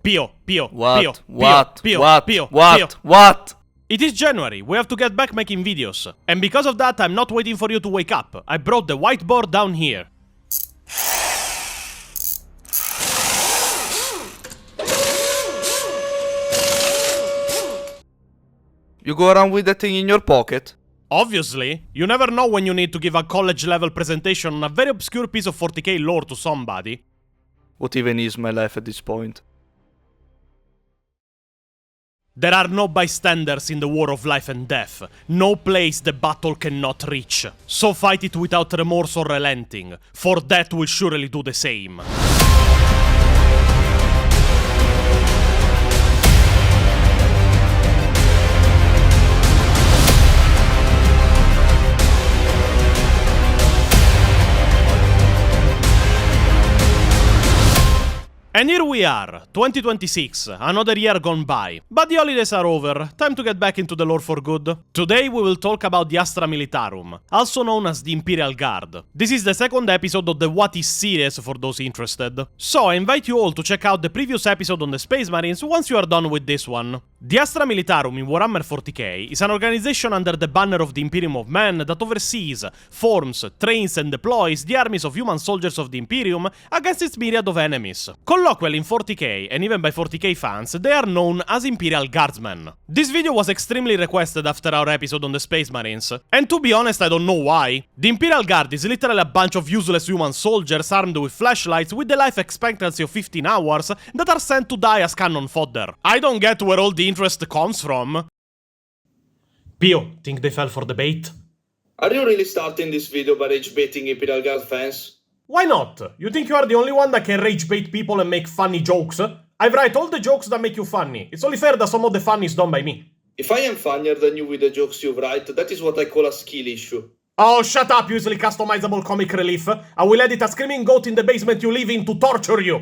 Pio. What? It is January, we have to get back making videos. And because of that, I'm not waiting for you to wake up. I brought the whiteboard down here. You go around with that thing in your pocket? Obviously. You never know when you need to give a college-level presentation on a very obscure piece of 40k lore to somebody. What even is my life at this point? There are no bystanders in the war of life and death, no place the battle cannot reach. So fight it without remorse or relenting, for death will surely do the same. And here we are, 2026, another year gone by. But the holidays are over, time to get back into the lore for good. Today we will talk about the Astra Militarum, also known as the Imperial Guard. This is the second episode of the What Is series for those interested. So I invite you all to check out the previous episode on the Space Marines once you are done with this one. The Astra Militarum in Warhammer 40k is an organization under the banner of the Imperium of Man that oversees, forms, trains and deploys the armies of human soldiers of the Imperium against its myriad of enemies. Colloquially in 40k, and even by 40k fans, they are known as Imperial Guardsmen. This video was extremely requested after our episode on the Space Marines, and to be honest I don't know why. The Imperial Guard is literally a bunch of useless human soldiers armed with flashlights with the life expectancy of 15 hours that are sent to die as cannon fodder. I don't get where all the interest comes from. Pio, think they fell for the bait? Are you really starting this video by rage baiting Imperial Guard fans? Why not? You think you are the only one that can rage bait people and make funny jokes? I write all the jokes that make you funny. It's only fair that some of the fun is done by me. If I am funnier than you with the jokes you write, that is what I call a skill issue. Oh, shut up, you easily customizable comic relief. I will edit a screaming goat in the basement you live in to torture you.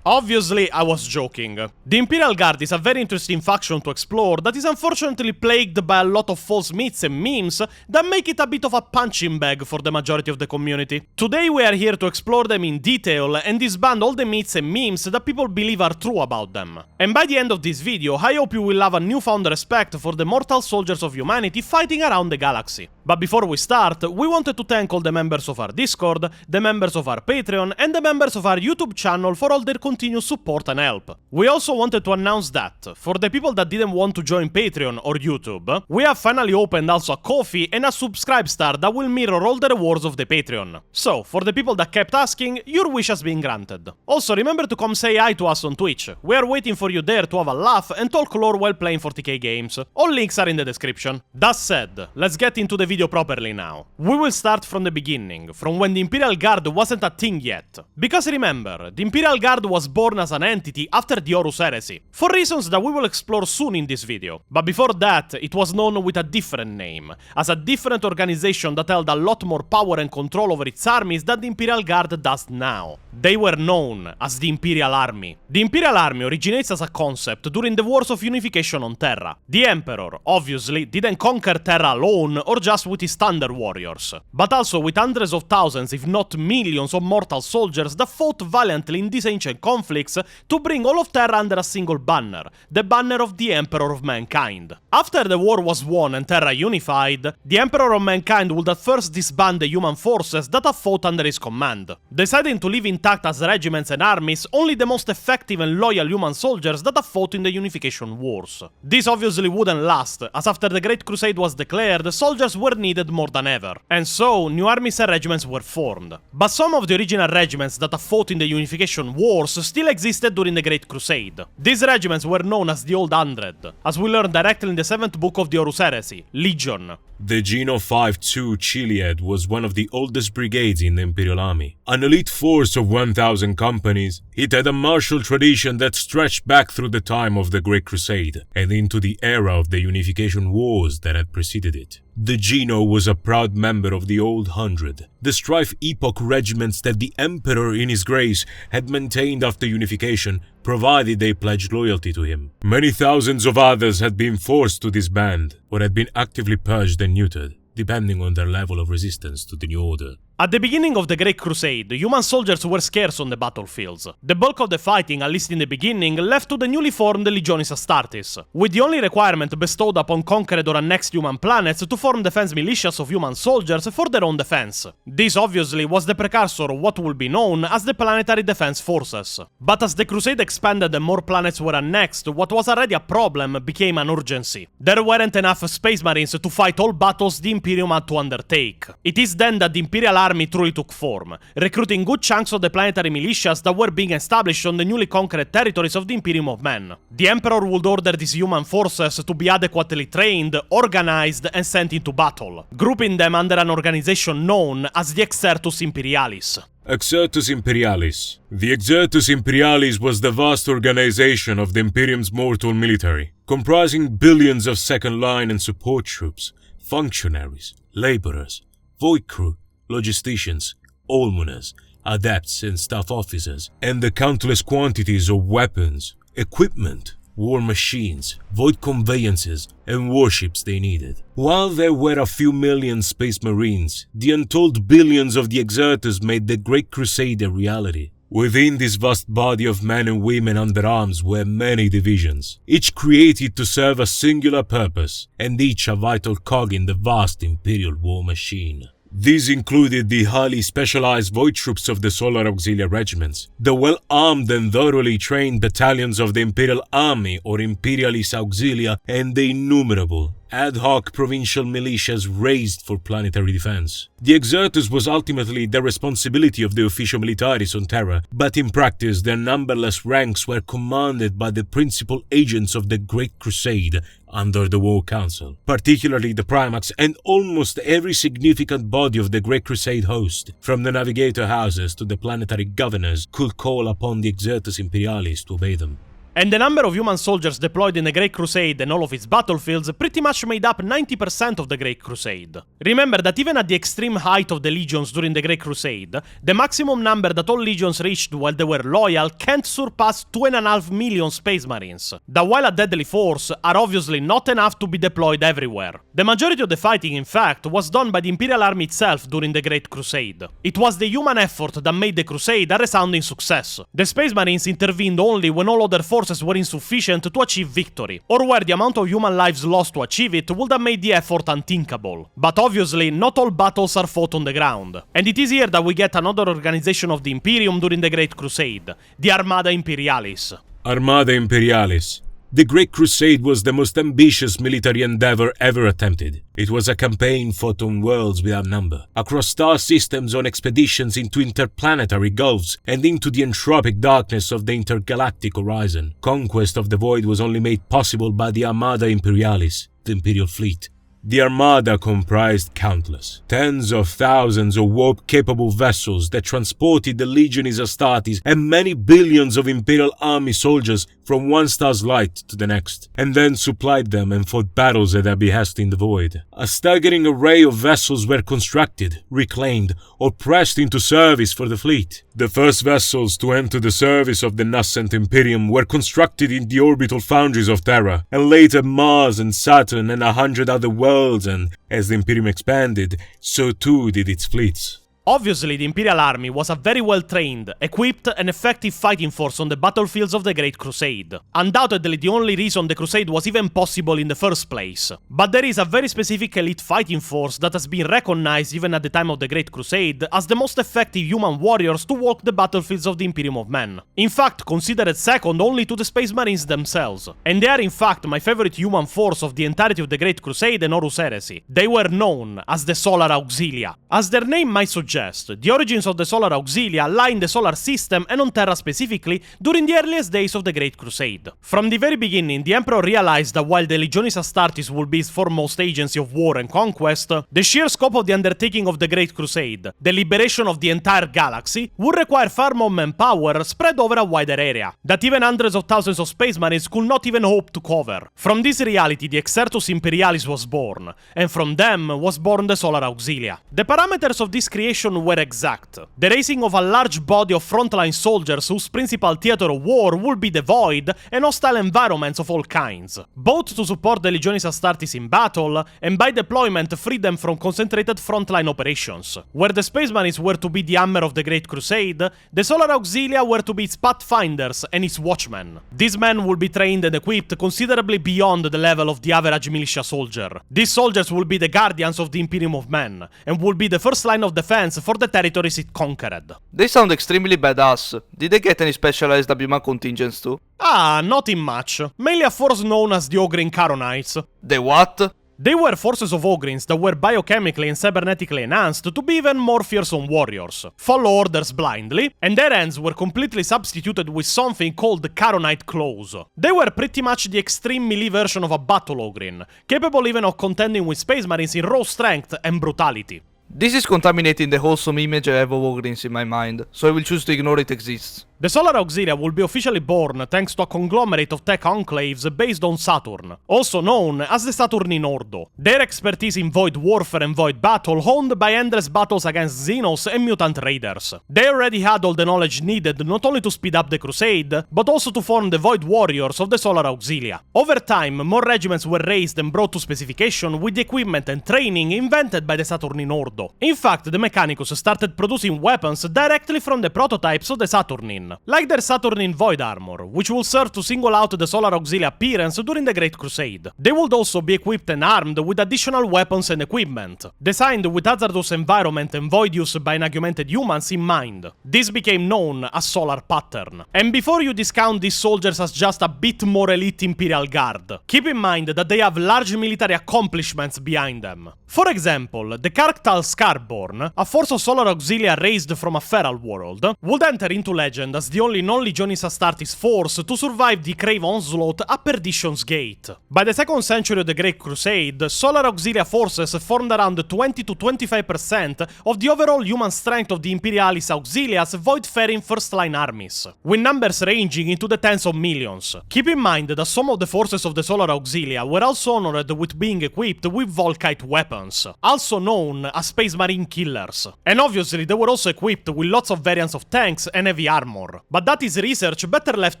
Obviously, I was joking. The Imperial Guard is a very interesting faction to explore that is unfortunately plagued by a lot of false myths and memes that make it a bit of a punching bag for the majority of the community. Today we are here to explore them in detail and disband all the myths and memes that people believe are true about them. And by the end of this video, I hope you will have a newfound respect for the mortal soldiers of humanity fighting around the galaxy. But before we start, we wanted to thank all the members of our Discord, the members of our Patreon, and the members of our YouTube channel for all their continuous support and help. We also wanted to announce that, for the people that didn't want to join Patreon or YouTube, we have finally opened also a Ko-fi and a Subscribe Star that will mirror all the rewards of the Patreon. So, for the people that kept asking, your wish has been granted. Also, remember to come say hi to us on Twitch. We are waiting for you there to have a laugh and talk lore while playing 40k games. All links are in the description. That said, let's get into the video properly now. We will start from the beginning, from when the Imperial Guard wasn't a thing yet. Because remember, the Imperial Guard was born as an entity after the Horus Heresy, for reasons that we will explore soon in this video. But before that, it was known with a different name, as a different organization that held a lot more power and control over its armies than the Imperial Guard does now. They were known as the Imperial Army. The Imperial Army originates as a concept during the Wars of Unification on Terra. The Emperor, obviously, didn't conquer Terra alone or just with his standard warriors, but also with hundreds of thousands, if not millions, of mortal soldiers that fought valiantly in these ancient conflicts to bring all of Terra under a single banner, the banner of the Emperor of Mankind. After the war was won and Terra unified, the Emperor of Mankind would at first disband the human forces that have fought under his command, deciding to leave intact as regiments and armies only the most effective and loyal human soldiers that have fought in the Unification Wars. This obviously wouldn't last, as after the Great Crusade was declared, soldiers were needed more than ever, and so new armies and regiments were formed. But some of the original regiments that have fought in the Unification Wars still existed during the Great Crusade. These regiments were known as the Old Hundred, as we learn directly in the 7th book of the Horus Heresy, Legion. The Geno 5-2 Chiliad was one of the oldest brigades in the Imperial Army. An elite force of 1,000 companies, it had a martial tradition that stretched back through the time of the Great Crusade and into the era of the Unification Wars that had preceded it. The Geno was a proud member of the Old Hundred, the strife epoch regiments that the Emperor in his grace had maintained after unification, provided they pledged loyalty to him. Many thousands of others had been forced to disband, or had been actively purged and neutered, depending on their level of resistance to the new order. At the beginning of the Great Crusade, human soldiers were scarce on the battlefields. The bulk of the fighting, at least in the beginning, left to the newly formed Legionis Astartes, with the only requirement bestowed upon conquered or annexed human planets to form defense militias of human soldiers for their own defense. This obviously was the precursor of what will be known as the Planetary Defense Forces. But as the Crusade expanded and more planets were annexed, what was already a problem became an urgency. There weren't enough Space Marines to fight all battles the Imperium had to undertake. It is then that the Imperial Army truly took form, recruiting good chunks of the planetary militias that were being established on the newly conquered territories of the Imperium of Men. The Emperor would order these human forces to be adequately trained, organized, and sent into battle, grouping them under an organization known as the Exertus Imperialis. Exertus Imperialis. The Exertus Imperialis was the vast organization of the Imperium's mortal military, comprising billions of second-line and support troops, functionaries, laborers, void crew, logisticians, almoners, adepts and staff officers, and the countless quantities of weapons, equipment, war machines, void conveyances, and warships they needed. While there were a few million Space Marines, the untold billions of the Exertus made the Great Crusade a reality. Within this vast body of men and women under arms were many divisions, each created to serve a singular purpose, and each a vital cog in the vast Imperial war machine. These included the highly specialized void troops of the Solar Auxilia regiments, the well-armed and thoroughly trained battalions of the Imperial Army or Imperialis Auxilia, and the innumerable ad hoc provincial militias raised for planetary defense. The Exertus was ultimately the responsibility of the Officio Militaris on Terra, but in practice their numberless ranks were commanded by the principal agents of the Great Crusade under the War Council, particularly the Primax and almost every significant body of the Great Crusade host, from the Navigator houses to the planetary governors, could call upon the Exertus Imperialis to obey them. And the number of human soldiers deployed in the Great Crusade and all of its battlefields pretty much made up 90% of the Great Crusade. Remember that even at the extreme height of the legions during the Great Crusade, the maximum number that all legions reached while they were loyal can't surpass 2.5 million Space Marines, that while a deadly force, are obviously not enough to be deployed everywhere. The majority of the fighting, in fact, was done by the Imperial Army itself during the Great Crusade. It was the human effort that made the Crusade a resounding success. The Space Marines intervened only when all other forces were insufficient to achieve victory, or where the amount of human lives lost to achieve it would have made the effort unthinkable. But obviously, not all battles are fought on the ground. And it is here that we get another organization of the Imperium during the Great Crusade, the Armada Imperialis. Armada Imperialis. The Great Crusade was the most ambitious military endeavor ever attempted. It was a campaign fought on worlds without number, across star systems, on expeditions into interplanetary gulfs, and into the entropic darkness of the intergalactic horizon. Conquest of the Void was only made possible by the Armada Imperialis, the Imperial fleet. The Armada comprised countless, tens of thousands of warp-capable vessels that transported the Legionis Astartes and many billions of Imperial Army soldiers from one star's light to the next, and then supplied them and fought battles at their behest in the void. A staggering array of vessels were constructed, reclaimed, or pressed into service for the fleet. The first vessels to enter the service of the nascent Imperium were constructed in the orbital foundries of Terra, and later Mars and Saturn and 100 other worlds, and as the Imperium expanded, so too did its fleets. Obviously, the Imperial Army was a very well-trained, equipped, and effective fighting force on the battlefields of the Great Crusade. Undoubtedly the only reason the Crusade was even possible in the first place. But there is a very specific elite fighting force that has been recognized even at the time of the Great Crusade as the most effective human warriors to walk the battlefields of the Imperium of Men. In fact, considered second only to the Space Marines themselves. And they are in fact my favorite human force of the entirety of the Great Crusade and Horus Heresy. They were known as the Solar Auxilia. As their name might suggest, suggest, the origins of the Solar Auxilia lie in the solar system and on Terra specifically during the earliest days of the Great Crusade. From the very beginning, the Emperor realized that while the Legionis Astartes would be his foremost agency of war and conquest, the sheer scope of the undertaking of the Great Crusade, the liberation of the entire galaxy, would require far more manpower spread over a wider area, that even hundreds of thousands of space marines could not even hope to cover. From this reality, the Exertus Imperialis was born, and from them was born the Solar Auxilia. The parameters of this creation were exact. The raising of a large body of frontline soldiers whose principal theater of war would be the void and hostile environments of all kinds, both to support the Legionis Astartes in battle, and by deployment free them from concentrated frontline operations. Where the Space Marines were to be the hammer of the Great Crusade, the Solar Auxilia were to be its pathfinders and its watchmen. These men would be trained and equipped considerably beyond the level of the average militia soldier. These soldiers will be the guardians of the Imperium of Men, and will be the first line of defense for the territories it conquered. They sound extremely badass. Did they get any specialized WMA contingents too? Ah, nothing much. Mainly a force known as the Ogryn Caronites. The what? They were forces of Ogryns that were biochemically and cybernetically enhanced to be even more fearsome warriors, follow orders blindly, and their hands were completely substituted with something called the Caronite Claws. They were pretty much the extreme melee version of a battle Ogryn, capable even of contending with Space Marines in raw strength and brutality. This is contaminating the wholesome image I have of Ogryns in my mind, so I will choose to ignore it exists. The Solar Auxilia will be officially born thanks to a conglomerate of tech enclaves based on Saturn, also known as the Saturnine Ordo. Their expertise in void warfare and void battle honed by endless battles against Xenos and mutant raiders. They already had all the knowledge needed not only to speed up the Crusade, but also to form the void warriors of the Solar Auxilia. Over time, more regiments were raised and brought to specification with the equipment and training invented by the Saturnine Ordo. In fact, the Mechanicus started producing weapons directly from the prototypes of the Saturnine, like their Saturnine Void Armor, which will serve to single out the Solar Auxilia appearance during the Great Crusade. They would also be equipped and armed with additional weapons and equipment, designed with hazardous environment and void use by unaugmented humans in mind. This became known as Solar Pattern. And before you discount these soldiers as just a bit more elite Imperial Guard, keep in mind that they have large military accomplishments behind them. For example, the Carctal Scarborn, a force of Solar Auxilia raised from a feral world, would enter into legend as the only non-Legionis Astartes force to survive the Crave onslaught at Perdition's Gate. By the 2nd century of the Great Crusade, Solar Auxilia forces formed around 20 to 25% of the overall human strength of the Imperialis Auxilia's void-faring first-line armies, with numbers ranging into the tens of millions. Keep in mind that some of the forces of the Solar Auxilia were also honored with being equipped with Volkite weapons, also known as Space Marine Killers. And obviously they were also equipped with lots of variants of tanks and heavy armor. But that is research better left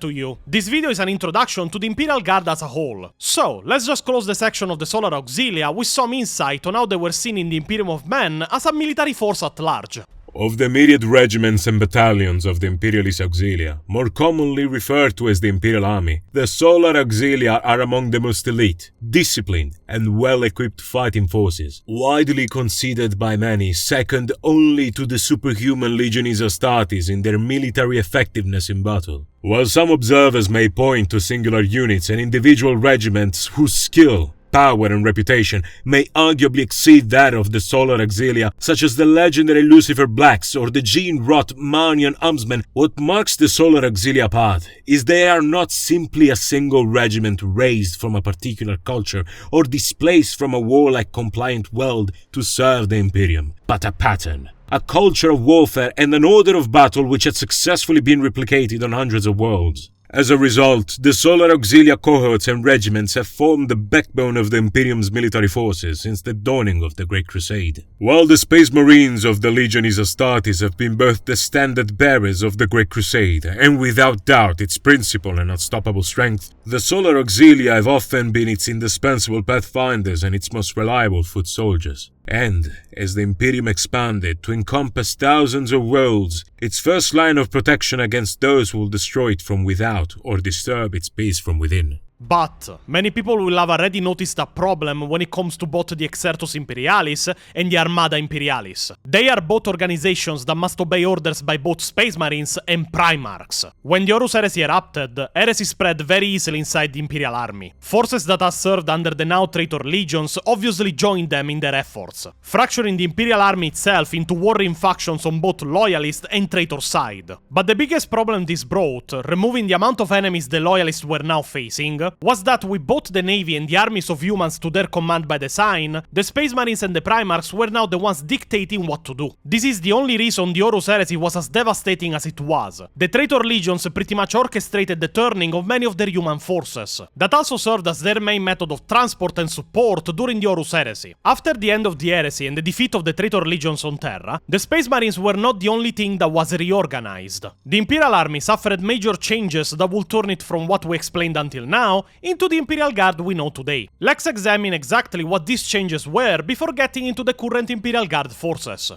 to you. This video is an introduction to the Imperial Guard as a whole. So, let's just close the section of the Solar Auxilia with some insight on how they were seen in the Imperium of Men as a military force at large. Of the myriad regiments and battalions of the Imperialis Auxilia, more commonly referred to as the Imperial Army, the Solar Auxilia are among the most elite, disciplined, and well-equipped fighting forces, widely considered by many second only to the superhuman Legionis Astartes in their military effectiveness in battle. While some observers may point to singular units and individual regiments whose skill, power and reputation may arguably exceed that of the Solar Auxilia, such as the legendary Lucifer Blacks or the gene-rot Marnian Armsmen, what marks the Solar Auxilia apart is they are not simply a single regiment raised from a particular culture or displaced from a warlike compliant world to serve the Imperium, but a pattern, a culture of warfare and an order of battle which had successfully been replicated on hundreds of worlds. As a result, the Solar Auxilia cohorts and regiments have formed the backbone of the Imperium's military forces since the dawning of the Great Crusade. While the Space Marines of the Legionis Astartes have been both the standard bearers of the Great Crusade and without doubt its principal and unstoppable strength, the Solar Auxilia have often been its indispensable pathfinders and its most reliable foot soldiers. And, as the Imperium expanded to encompass thousands of worlds, its first line of protection against those who will destroy it from without or disturb its peace from within. But many people will have already noticed a problem when it comes to both the Exertus Imperialis and the Armada Imperialis. They are both organizations that must obey orders by both Space Marines and Primarchs. When the Horus Heresy erupted, heresy spread very easily inside the Imperial Army. Forces that had served under the now traitor legions obviously joined them in their efforts, fracturing the Imperial Army itself into warring factions on both loyalist and traitor side. But the biggest problem this brought, removing the amount of enemies the loyalists were now facing, was that with both the Navy and the armies of humans to their command by design, the Space Marines and the Primarchs were now the ones dictating what to do. This is the only reason the Horus Heresy was as devastating as it was. The traitor legions pretty much orchestrated the turning of many of their human forces, that also served as their main method of transport and support during the Horus Heresy. After the end of the Heresy and the defeat of the traitor legions on Terra, the Space Marines were not the only thing that was reorganized. The Imperial Army suffered major changes that will turn it from what we explained until now into the Imperial Guard we know today. Let's examine exactly what these changes were before getting into the current Imperial Guard forces.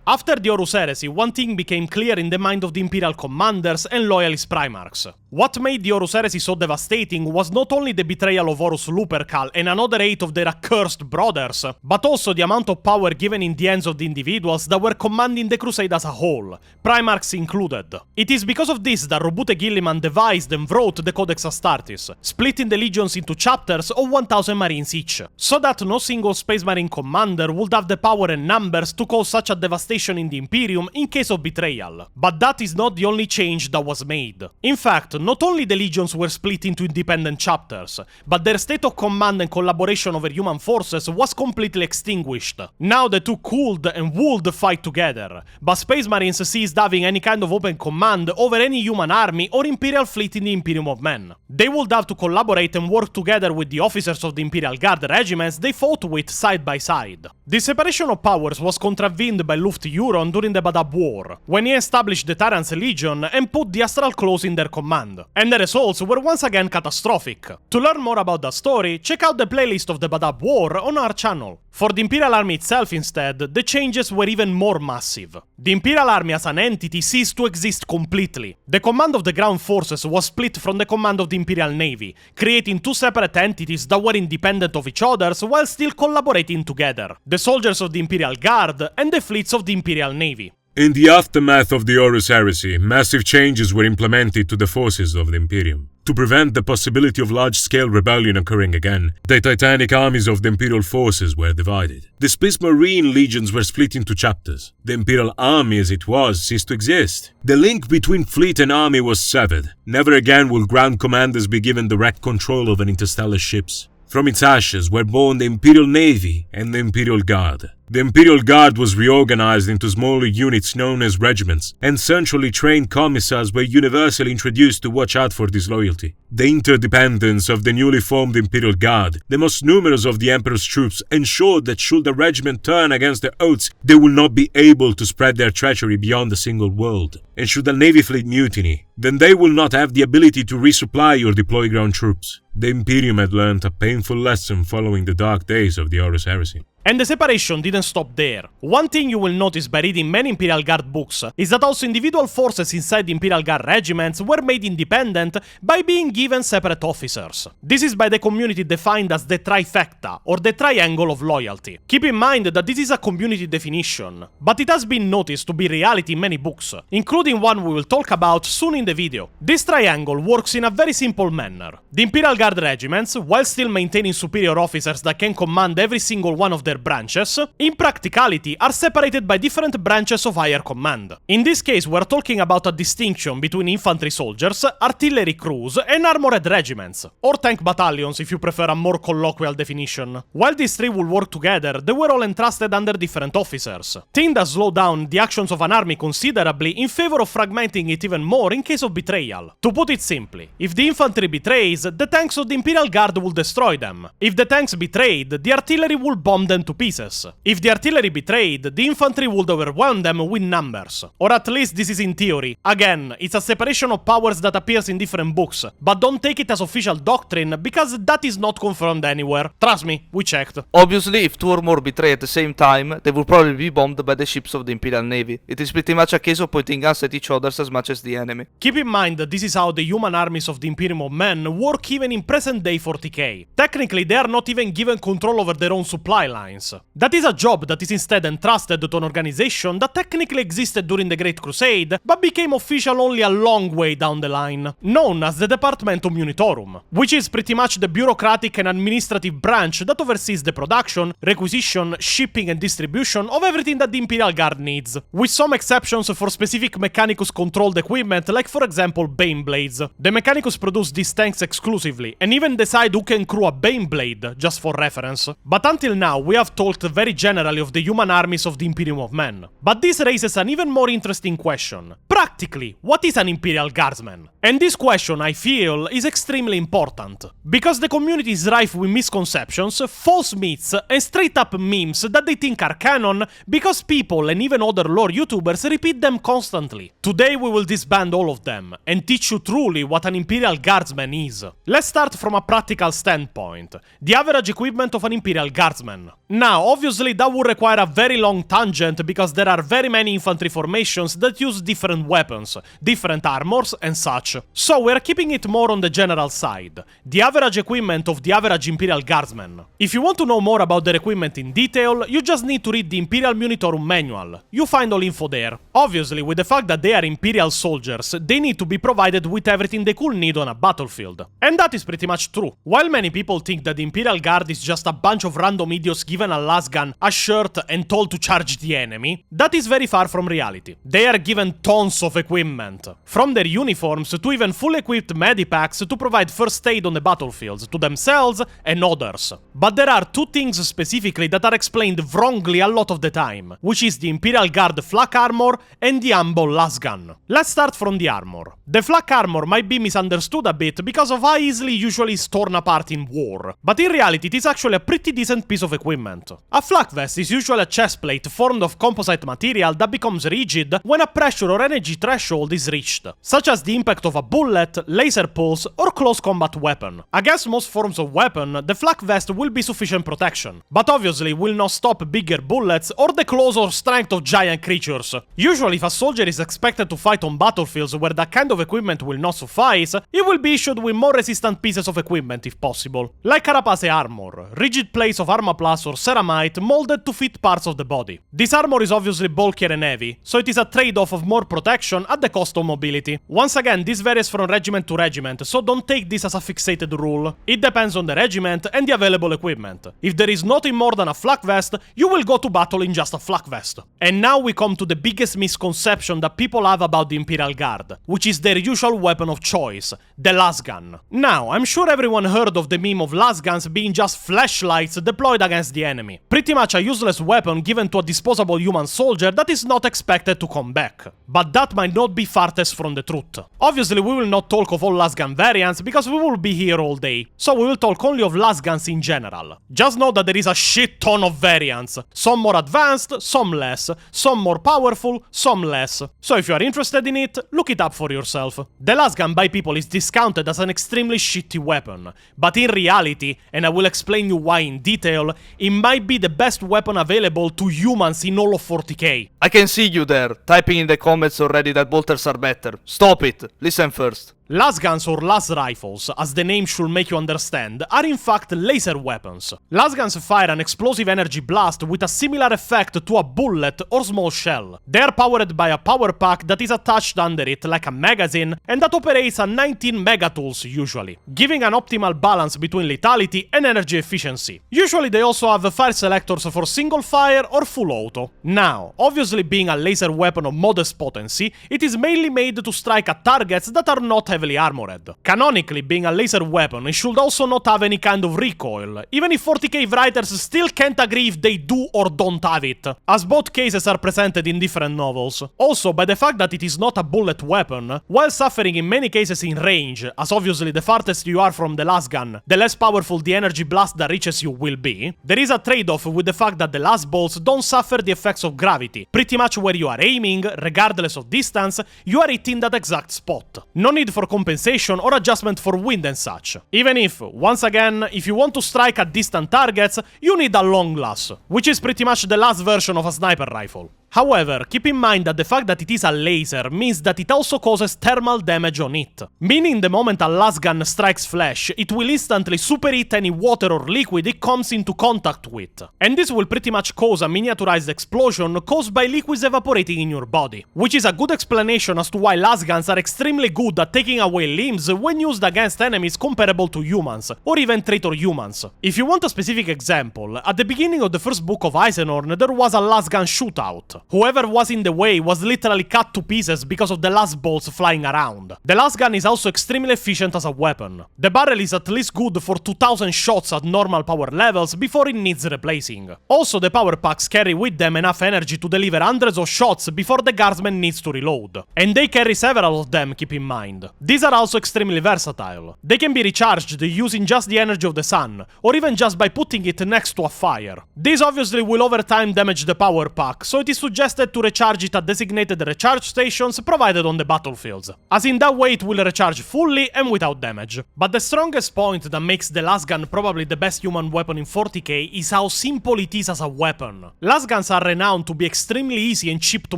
After the Horus Heresy, one thing became clear in the mind of the Imperial commanders and loyalist Primarchs. What made the Horus Heresy so devastating was not only the betrayal of Horus Lupercal and another 8 of their accursed brothers, but also the amount of power given in the hands of the individuals that were commanding the Crusade as a whole, Primarchs included. It is because of this that Roboute Guilliman devised and wrote the Codex Astartes, splitting the legions into chapters of 1000 marines each, so that no single Space Marine commander would have the power and numbers to cause such a devastation in the Imperium in case of betrayal. But that is not the only change that was made. In fact, not only the legions were split into independent chapters, but their state of command and collaboration over human forces was completely extinguished. Now the two could and would fight together, but Space Marines ceased having any kind of open command over any human army or Imperial fleet in the Imperium of Men. They would have to collaborate and work together with the officers of the Imperial Guard regiments they fought with side by side. The separation of powers was contravened by Luft Euron during the Badab War, when he established the Tyrant's Legion and put the Astral Claws in their command, and the results were once again catastrophic. To learn more about that story, check out the playlist of the Badab War on our channel. For the Imperial Army itself instead, the changes were even more massive. The Imperial Army as an entity ceased to exist completely. The command of the ground forces was split from the command of the Imperial Navy, creating two separate entities that were independent of each other while still collaborating together: the soldiers of the Imperial Guard and the fleets of the Imperial Navy. In the aftermath of the Horus Heresy, massive changes were implemented to the forces of the Imperium. To prevent the possibility of large-scale rebellion occurring again, the titanic armies of the Imperial forces were divided. The Space Marine legions were split into chapters. The Imperial Army as it was ceased to exist. The link between fleet and army was severed. Never again will ground commanders be given direct control over interstellar ships. From its ashes were born the Imperial Navy and the Imperial Guard. The Imperial Guard was reorganized into smaller units known as regiments, and centrally trained commissars were universally introduced to watch out for disloyalty. The interdependence of the newly formed Imperial Guard, the most numerous of the Emperor's troops, ensured that should the regiment turn against their oaths, they would not be able to spread their treachery beyond a single world. And should the Navy fleet mutiny, then they will not have the ability to resupply or deploy ground troops. The Imperium had learned a painful lesson following the dark days of the Horus Heresy. And the separation didn't stop there. One thing you will notice by reading many Imperial Guard books is that also individual forces inside the Imperial Guard regiments were made independent by being given separate officers. This is by the community defined as the trifecta, or the triangle of loyalty. Keep in mind that this is a community definition, but it has been noticed to be reality in many books, including one we will talk about soon in the video. This triangle works in a very simple manner. The Imperial Guard regiments, while still maintaining superior officers that can command every single one of their branches, in practicality are separated by different branches of higher command. In this case, we're talking about a distinction between infantry soldiers, artillery crews, and armored regiments, or tank battalions if you prefer a more colloquial definition. While these three will work together, they were all entrusted under different officers. Thing that slowed down the actions of an army considerably in favor of fragmenting it even more in case of betrayal. To put it simply, if the infantry betrays, the tanks of the Imperial Guard will destroy them. If the tanks betrayed, the artillery will bomb them to pieces. If the artillery betrayed, the infantry would overwhelm them with numbers. Or at least this is in theory. Again, it's a separation of powers that appears in different books, but don't take it as official doctrine because that is not confirmed anywhere. Trust me, we checked. Obviously, if 2 or more betray at the same time, they will probably be bombed by the ships of the Imperial Navy. It is pretty much a case of pointing guns at each other as much as the enemy. Keep in mind that this is how the human armies of the Imperium of Men work even in present-day 40k. Technically, they are not even given control over their own supply lines. That is a job that is instead entrusted to an organization that technically existed during the Great Crusade, but became official only a long way down the line, known as the Departmentum Munitorum, which is pretty much the bureaucratic and administrative branch that oversees the production, requisition, shipping and distribution of everything that the Imperial Guard needs, with some exceptions for specific Mechanicus-controlled equipment like for example Baneblades. The Mechanicus produce these tanks exclusively, and even decide who can crew a Baneblade, just for reference. But until now, we have talked very generally of the human armies of the Imperium of Men. But this raises an even more interesting question. Practically, what is an Imperial Guardsman? And this question, I feel, is extremely important, because the community is rife with misconceptions, false myths, and straight-up memes that they think are canon because people and even other lore YouTubers repeat them constantly. Today we will disband all of them, and teach you truly what an Imperial Guardsman is. Let's start from a practical standpoint. The average equipment of an Imperial Guardsman. Now, obviously that would require a very long tangent because there are very many infantry formations that use different weapons, different armors and such. So we're keeping it more on the general side. The average equipment of the average Imperial Guardsman. If you want to know more about their equipment in detail, you just need to read the Imperial Munitorum manual. You find all info there. Obviously, with the fact that they are Imperial soldiers, they need to be provided with everything they could need on a battlefield. And that is pretty much true. While many people think that the Imperial Guard is just a bunch of random idiots given a lasgun, a shirt and told to charge the enemy, that is very far from reality. They are given tons of equipment. From their uniforms to even fully equipped medipacks to provide first aid on the battlefields to themselves and others. But there are two things specifically that are explained wrongly a lot of the time, which is the Imperial Guard flak armor and the Ambo lasgun. Let's start from the armor. The flak armor might be misunderstood a bit because of how easily usually is torn apart in war, but in reality it is actually a pretty decent piece of equipment. A flak vest is usually a chest plate formed of composite material that becomes rigid when a pressure or energy threshold is reached, such as the impact of a bullet, laser pulse, or close combat weapon. Against most forms of weapon, the flak vest will be sufficient protection, but obviously will not stop bigger bullets or the claws or strength of giant creatures. Usually if a soldier is expected to fight on battlefields where that kind of equipment will not suffice, he will be issued with more resistant pieces of equipment if possible, like carapace armor, rigid plates of Armaplast or ceramite molded to fit parts of the body. This armor is obviously bulkier and heavy, so it is a trade-off of more protection at the cost of mobility. Once again, this varies from regiment to regiment, so don't take this as a fixated rule. It depends on the regiment and the available equipment. If there is nothing more than a flak vest, you will go to battle in just a flak vest. And now we come to the biggest misconception that people have about the Imperial Guard, which is their usual weapon of choice, the lasgun. Now, I'm sure everyone heard of the meme of lasguns being just flashlights deployed against the enemy. Pretty much a useless weapon given to a disposable human soldier that is not expected to come back. But that might not be farthest from the truth. Obviously, we will not talk of all lasgun variants because we will be here all day, so we will talk only of lasguns in general. Just know that there is a shit ton of variants, some more advanced, some less, some more powerful, some less. So if you are interested in it, look it up for yourself. The lasgun by people is discounted as an extremely shitty weapon, but in reality, and I will explain you why in detail, it might be the best weapon available to humans in all of 40k. I can see you there, typing in the comments already that bolters are better. Stop it, listen first. Lasguns or las rifles, as the name should make you understand, are in fact laser weapons. Lasguns fire an explosive energy blast with a similar effect to a bullet or small shell. They are powered by a power pack that is attached under it like a magazine and that operates at 19 megatouls usually, giving an optimal balance between lethality and energy efficiency. Usually they also have fire selectors for single fire or full auto. Now, obviously being a laser weapon of modest potency, it is mainly made to strike at targets that are not heavily armored. Canonically, being a laser weapon, it should also not have any kind of recoil, even if 40k writers still can't agree if they do or don't have it, as both cases are presented in different novels. Also, by the fact that it is not a bullet weapon, while suffering in many cases in range, as obviously the farthest you are from the lasgun, the less powerful the energy blast that reaches you will be, there is a trade-off with the fact that the last bolts don't suffer the effects of gravity. Pretty much where you are aiming, regardless of distance, you are hitting that exact spot. No need for compensation or adjustment for wind and such. Even if, once again, if you want to strike at distant targets, you need a long glass, which is pretty much the last version of a sniper rifle. However, keep in mind that the fact that it is a laser means that it also causes thermal damage on it, meaning the moment a lasgun strikes flesh, it will instantly superheat any water or liquid it comes into contact with. And this will pretty much cause a miniaturized explosion caused by liquids evaporating in your body, which is a good explanation as to why lasguns are extremely good at taking away limbs when used against enemies comparable to humans, or even traitor humans. If you want a specific example, at the beginning of the first book of Eisenhorn there was a lasgun shootout. Whoever was in the way was literally cut to pieces because of the last bolts flying around. The lasgun is also extremely efficient as a weapon. The barrel is at least good for 2000 shots at normal power levels before it needs replacing. Also, the power packs carry with them enough energy to deliver hundreds of shots before the guardsman needs to reload. And they carry several of them, keep in mind. These are also extremely versatile. They can be recharged using just the energy of the sun, or even just by putting it next to a fire. This obviously will over time damage the power pack, so it is suggested to recharge it at designated recharge stations provided on the battlefields, as in that way it will recharge fully and without damage. But the strongest point that makes the lasgun probably the best human weapon in 40k is how simple it is as a weapon. Lasguns are renowned to be extremely easy and cheap to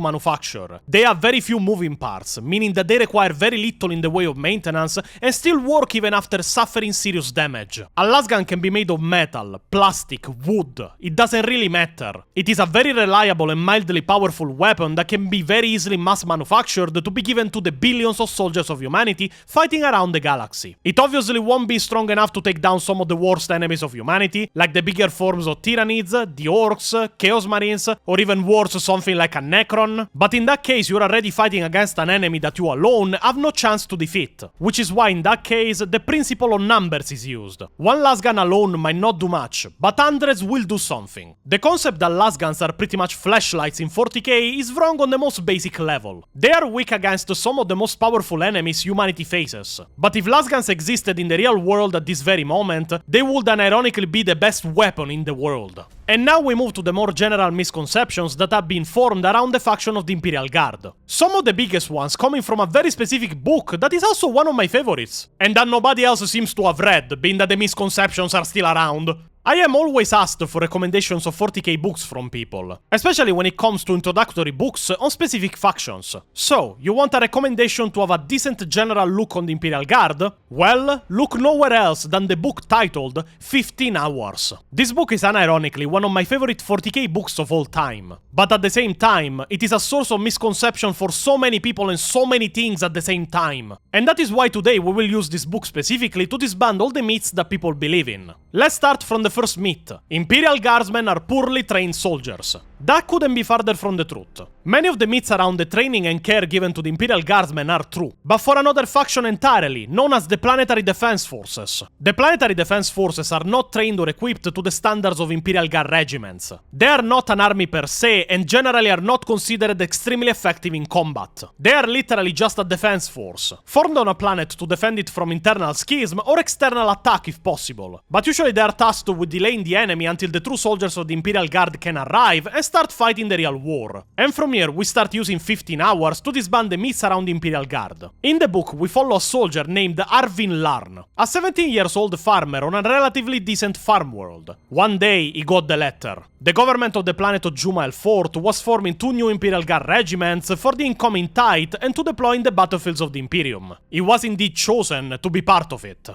manufacture. They have very few moving parts, meaning that they require very little in the way of maintenance and still work even after suffering serious damage. A lasgun can be made of metal, plastic, wood, it doesn't really matter. It is a very reliable and mildly powerful weapon that can be very easily mass manufactured to be given to the billions of soldiers of humanity fighting around the galaxy. It obviously won't be strong enough to take down some of the worst enemies of humanity, like the bigger forms of Tyranids, the Orcs, Chaos Marines, or even worse something like a Necron, but in that case you're already fighting against an enemy that you alone have no chance to defeat, which is why in that case the principle of numbers is used. One lasgun alone might not do much, but hundreds will do something. The concept that lasguns are pretty much flashlights in 40k is wrong on the most basic level. They are weak against some of the most powerful enemies humanity faces, but if lasguns existed in the real world at this very moment, they would unironically be the best weapon in the world. And now we move to the more general misconceptions that have been formed around the faction of the Imperial Guard. Some of the biggest ones coming from a very specific book that is also one of my favorites, and that nobody else seems to have read, being that the misconceptions are still around. I am always asked for recommendations of 40k books from people, especially when it comes to introductory books on specific factions. So, you want a recommendation to have a decent general look on the Imperial Guard? Well, look nowhere else than the book titled 15 Hours. This book is unironically one of my favorite 40k books of all time, but at the same time, it is a source of misconception for so many people and so many things at the same time. And that is why today we will use this book specifically to disband all the myths that people believe in. Let's start from the first myth. Imperial Guardsmen are poorly trained soldiers. That couldn't be farther from the truth. Many of the myths around the training and care given to the Imperial Guardsmen are true, but for another faction entirely, known as the Planetary Defense Forces. The Planetary Defense Forces are not trained or equipped to the standards of Imperial Guard regiments. They are not an army per se, and generally are not considered extremely effective in combat. They are literally just a defense force, formed on a planet to defend it from internal schism or external attack if possible. But usually they are tasked with delaying the enemy until the true soldiers of the Imperial Guard can arrive and start fighting the real war. And from here we start using 15 hours to disband the myths around the Imperial Guard. In the book we follow a soldier named Arvin Larn, a 17-year-old farmer on a relatively decent farm world. One day he got the letter. The government of the planet of Jumael IV was forming 2 new Imperial Guard regiments for the incoming tide and to deploy in the battlefields of the Imperium. He was indeed chosen to be part of it.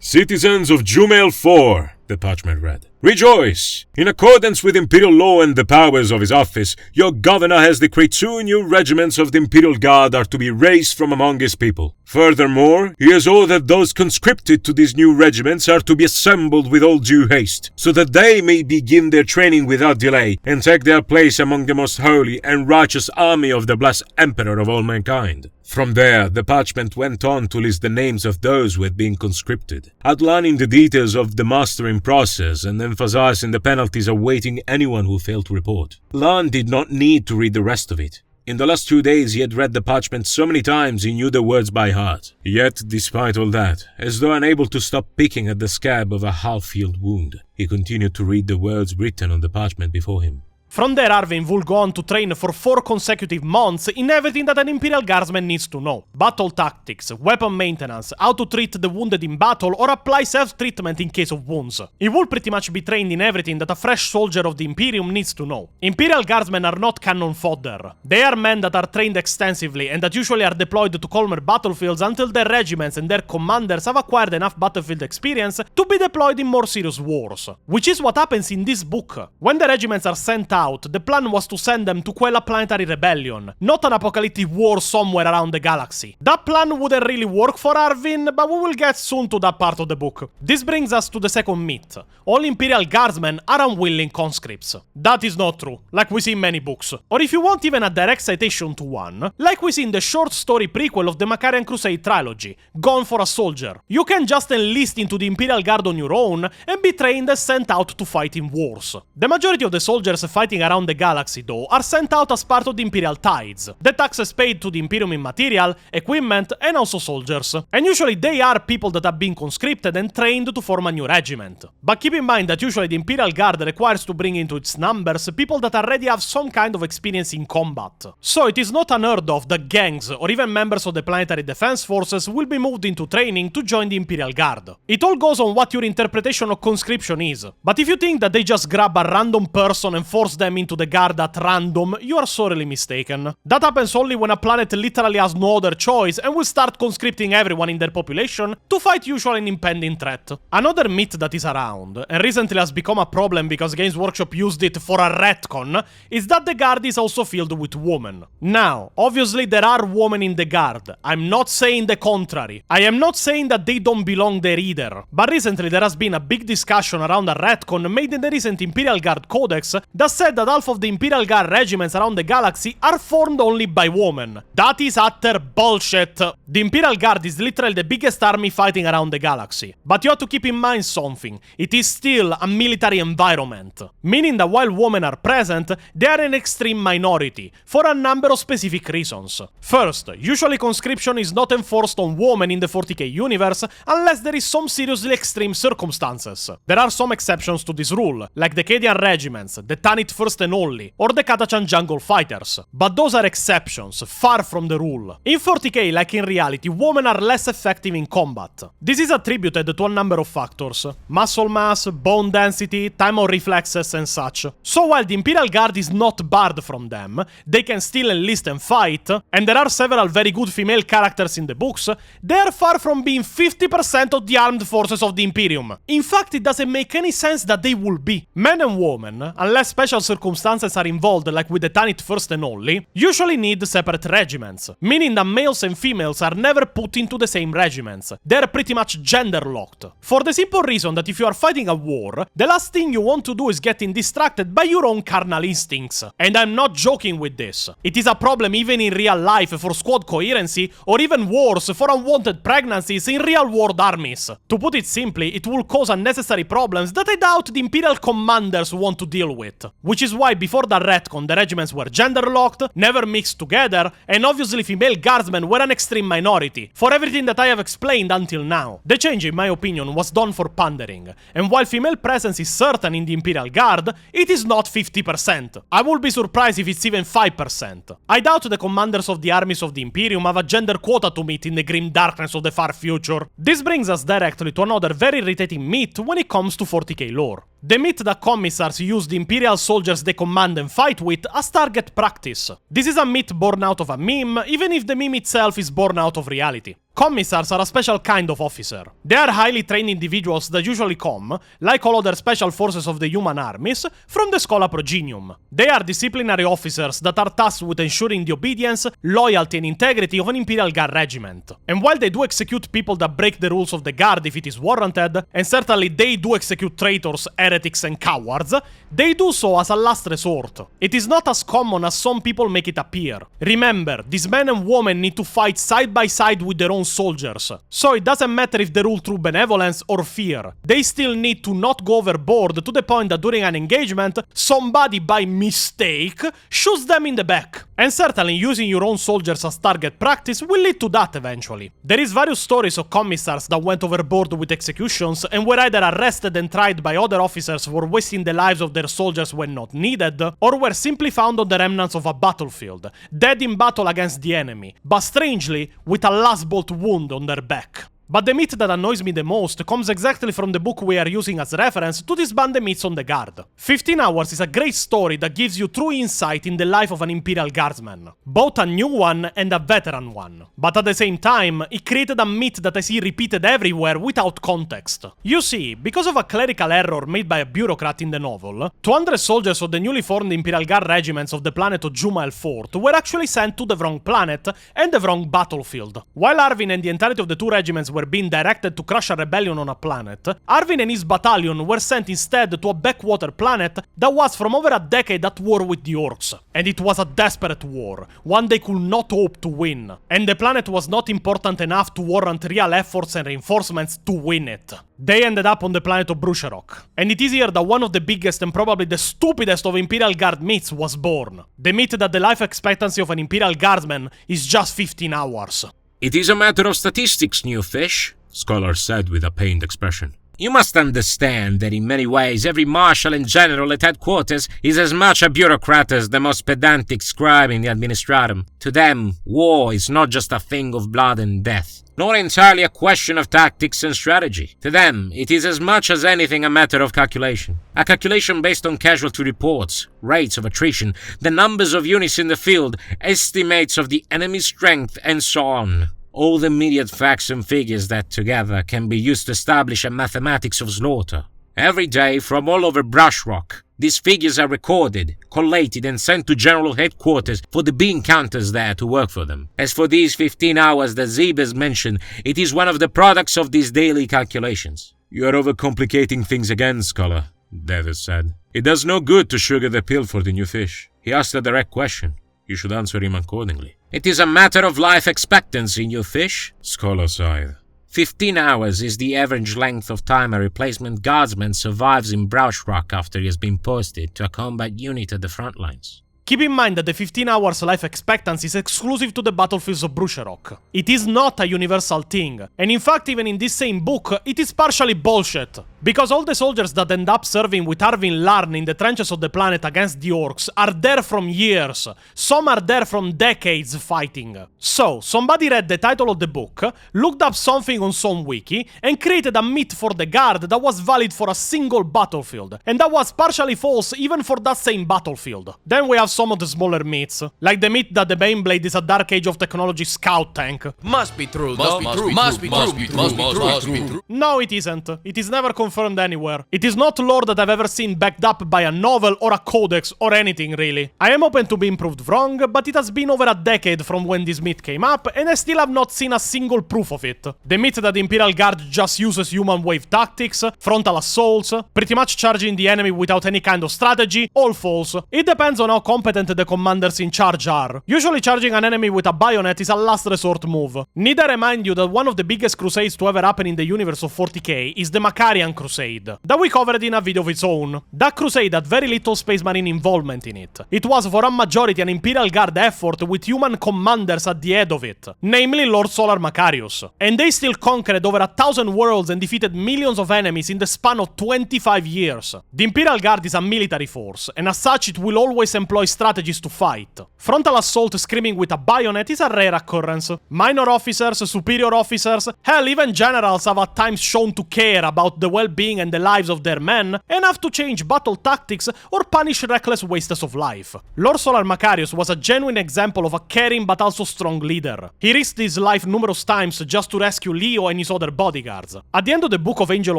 Citizens of Jumael IV, the parchment read. Rejoice! In accordance with imperial law and the powers of his office, your governor has decreed 2 new regiments of the Imperial Guard are to be raised from among his people. Furthermore, he has ordered those conscripted to these new regiments are to be assembled with all due haste, so that they may begin their training without delay, and take their place among the most holy and righteous army of the blessed Emperor of all mankind. From there, the parchment went on to list the names of those who had been conscripted, outlining the details of the mastering process and emphasizing the penalties awaiting anyone who failed to report. Lan did not need to read the rest of it. In the last 2 days he had read the parchment so many times he knew the words by heart. Yet, despite all that, as though unable to stop picking at the scab of a half-healed wound, he continued to read the words written on the parchment before him. From there, Arvin will go on to train for 4 consecutive months in everything that an Imperial Guardsman needs to know. Battle tactics, weapon maintenance, how to treat the wounded in battle or apply self-treatment in case of wounds. He will pretty much be trained in everything that a fresh soldier of the Imperium needs to know. Imperial Guardsmen are not cannon fodder. They are men that are trained extensively and that usually are deployed to calmer battlefields until their regiments and their commanders have acquired enough battlefield experience to be deployed in more serious wars. Which is what happens in this book. When the regiments are sent out, the plan was to send them to quell a planetary rebellion, not an apocalyptic war somewhere around the galaxy. That plan wouldn't really work for Arvin, but we will get soon to that part of the book. This brings us to the second myth. All Imperial Guardsmen are unwilling conscripts. That is not true, like we see in many books. Or if you want even a direct citation to one, like we see in the short story prequel of the Macharian Crusade trilogy, Gone for a Soldier. You can just enlist into the Imperial Guard on your own and be trained and sent out to fight in wars. The majority of the soldiers fighting around the galaxy, though, are sent out as part of the Imperial Tides, the taxes paid to the Imperium in material, equipment, and also soldiers. And usually they are people that have been conscripted and trained to form a new regiment. But keep in mind that usually the Imperial Guard requires to bring into its numbers people that already have some kind of experience in combat. So it is not unheard of that gangs, or even members of the Planetary Defense Forces, will be moved into training to join the Imperial Guard. It all goes on what your interpretation of conscription is. But if you think that they just grab a random person and force them into the guard at random, you are sorely mistaken. That happens only when a planet literally has no other choice and will start conscripting everyone in their population to fight usually an impending threat. Another myth that is around, and recently has become a problem because Games Workshop used it for a retcon, is that the guard is also filled with women. Now, obviously there are women in the guard. I'm not saying the contrary. I am not saying that they don't belong there either. But recently there has been a big discussion around a retcon made in the recent Imperial Guard Codex that said that half of the Imperial Guard regiments around the galaxy are formed only by women. That is utter bullshit. The Imperial Guard is literally the biggest army fighting around the galaxy. But you have to keep in mind something. It is still a military environment. Meaning that while women are present, they are an extreme minority, for a number of specific reasons. First, usually conscription is not enforced on women in the 40k universe unless there is some seriously extreme circumstances. There are some exceptions to this rule, like the Cadian regiments, the Tanit First and Only, or the Katachan Jungle Fighters. But those are exceptions, far from the rule. In 40k, like in reality, women are less effective in combat. This is attributed to a number of factors: muscle mass, bone density, time of reflexes, and such. So while the Imperial Guard is not barred from them, they can still enlist and fight, and there are several very good female characters in the books, they are far from being 50% of the armed forces of the Imperium. In fact, it doesn't make any sense that they will be. Men and women, unless special circumstances are involved, like with the Tanit First and Only, usually need separate regiments, meaning that males and females are never put into the same regiments. They are pretty much gender-locked. For the simple reason that if you are fighting a war, the last thing you want to do is getting distracted by your own carnal instincts. And I'm not joking with this. It is a problem even in real life for squad coherency, or even worse, for unwanted pregnancies in real-world armies. To put it simply, it will cause unnecessary problems that I doubt the Imperial commanders want to deal with. Which is why before the retcon the regiments were gender-locked, never mixed together, and obviously female guardsmen were an extreme minority, for everything that I have explained until now. The change, in my opinion, was done for pandering, and while female presence is certain in the Imperial Guard, it is not 50%. I would be surprised if it's even 5%. I doubt the commanders of the armies of the Imperium have a gender quota to meet in the grim darkness of the far future. This brings us directly to another very irritating myth when it comes to 40k lore. The myth that commissars use the Imperial soldiers they command and fight with as target practice. This is a myth born out of a meme, even if the meme itself is born out of reality. Commissars are a special kind of officer. They are highly trained individuals that usually come, like all other special forces of the human armies, from the Schola Progenium. They are disciplinary officers that are tasked with ensuring the obedience, loyalty and integrity of an Imperial Guard regiment. And while they do execute people that break the rules of the Guard if it is warranted, and certainly they do execute traitors, heretics and cowards, they do so as a last resort. It is not as common as some people make it appear. Remember, these men and women need to fight side by side with their own soldiers, so it doesn't matter if they rule through benevolence or fear. They still need to not go overboard to the point that during an engagement, somebody by mistake shoots them in the back. And certainly using your own soldiers as target practice will lead to that eventually. There is various stories of commissars that went overboard with executions and were either arrested and tried by other officers for wasting the lives of their soldiers when not needed, or were simply found on the remnants of a battlefield, dead in battle against the enemy, but strangely with a last bolt wound on their back. But the myth that annoys me the most comes exactly from the book we are using as reference to disband the myths on the Guard. 15 Hours is a great story that gives you true insight in the life of an Imperial Guardsman, both a new one and a veteran one. But at the same time, it created a myth that I see repeated everywhere without context. You see, because of a clerical error made by a bureaucrat in the novel, 200 soldiers of the newly formed Imperial Guard regiments of the planet Ojuma IV were actually sent to the wrong planet and the wrong battlefield. While Arvin and the entirety of the two regiments were being directed to crush a rebellion on a planet, Arvin and his battalion were sent instead to a backwater planet that was from over a decade at war with the orcs. And it was a desperate war, one they could not hope to win. And the planet was not important enough to warrant real efforts and reinforcements to win it. They ended up on the planet of Brucherok. And it is here that one of the biggest and probably the stupidest of Imperial Guard myths was born. The myth that the life expectancy of an Imperial Guardsman is just 15 hours. It is a matter of statistics, new fish, Scholar said with a pained expression. You must understand that in many ways every marshal and general at headquarters is as much a bureaucrat as the most pedantic scribe in the administratum. To them, war is not just a thing of blood and death, nor entirely a question of tactics and strategy. To them, it is as much as anything a matter of calculation. A calculation based on casualty reports, rates of attrition, the numbers of units in the field, estimates of the enemy's strength, and so on. All the myriad facts and figures that together can be used to establish a mathematics of slaughter. Every day, from all over Brushrock, these figures are recorded, collated and sent to General Headquarters for the bean counters there to work for them. As for these 15 hours that Zeb has mentioned, it is one of the products of these daily calculations. You are overcomplicating things again, Scholar, Davis said. It does no good to sugar the pill for the new fish. He asked a direct question. You should answer him accordingly. It is a matter of life expectancy, new fish, Scholar sighed. 15 hours is the average length of time a replacement guardsman survives in Brushrock after he has been posted to a combat unit at the front lines. Keep in mind that the 15 hours life expectancy is exclusive to the battlefields of Brucherok. It is not a universal thing, and in fact even in this same book, it is partially bullshit. Because all the soldiers that end up serving with Arvin Larn in the trenches of the planet against the orcs are there from years. Some are there from decades fighting. So, somebody read the title of the book, looked up something on some wiki, and created a myth for the Guard that was valid for a single battlefield, and that was partially false even for that same battlefield. Then we have some of the smaller myths, like the myth that the Baneblade is a Dark Age of Technology scout tank. Must be true, though. Must be true. No, it isn't. It is never confirmed anywhere. It is not lore that I've ever seen backed up by a novel or a codex or anything really. I am open to being proved wrong, but it has been over a decade from when this myth came up, and I still have not seen a single proof of it. The myth that the Imperial Guard just uses human wave tactics, frontal assaults, pretty much charging the enemy without any kind of strategy, all false. It depends on how competent the commanders in charge are. Usually charging an enemy with a bayonet is a last resort move. Need I remind you that one of the biggest crusades to ever happen in the universe of 40k is the Macharian Crusade, that we covered in a video of its own. That crusade had very little Space Marine involvement in it. It was for a majority an Imperial Guard effort with human commanders at the head of it, namely Lord Solar Macarius. And they still conquered over 1,000 worlds and defeated millions of enemies in the span of 25 years. The Imperial Guard is a military force, and as such it will always employ strategies to fight. Frontal assault screaming with a bayonet is a rare occurrence. Minor officers, superior officers, hell even generals have at times shown to care about the well well-being and the lives of their men, enough to change battle tactics or punish reckless wastes of life. Lord Solar Macarius was a genuine example of a caring but also strong leader. He risked his life numerous times just to rescue Leo and his other bodyguards. At the end of the Book of Angel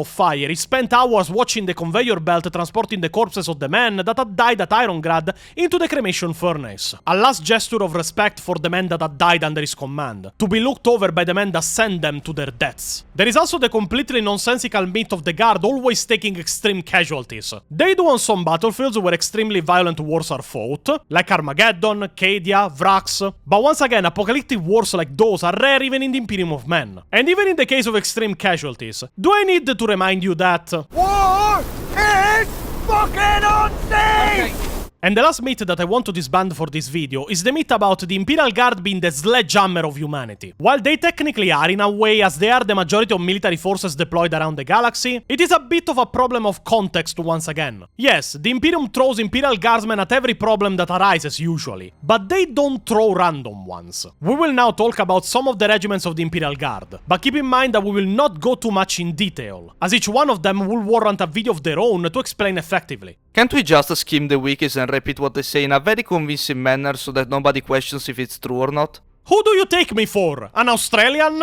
of Fire, he spent hours watching the conveyor belt transporting the corpses of the men that had died at Irongrad into the cremation furnace. A last gesture of respect for the men that had died under his command, to be looked over by the men that sent them to their deaths. There is also the completely nonsensical myth of the Guard always taking extreme casualties. They do on some battlefields where extremely violent wars are fought, like Armageddon, Cadia, Vrax, but once again, apocalyptic wars like those are rare even in the Imperium of Men. And even in the case of extreme casualties, do I need to remind you that war is fucking unsafe? And the last myth that I want to disband for this video is the myth about the Imperial Guard being the sledgehammer of humanity. While they technically are in a way, as they are the majority of military forces deployed around the galaxy, it is a bit of a problem of context once again. Yes, the Imperium throws Imperial Guardsmen at every problem that arises usually, but they don't throw random ones. We will now talk about some of the regiments of the Imperial Guard, but keep in mind that we will not go too much in detail, as each one of them will warrant a video of their own to explain effectively. Can't we just skim the wikis and repeat what they say in a very convincing manner so that nobody questions if it's true or not? Who do you take me for? An Australian?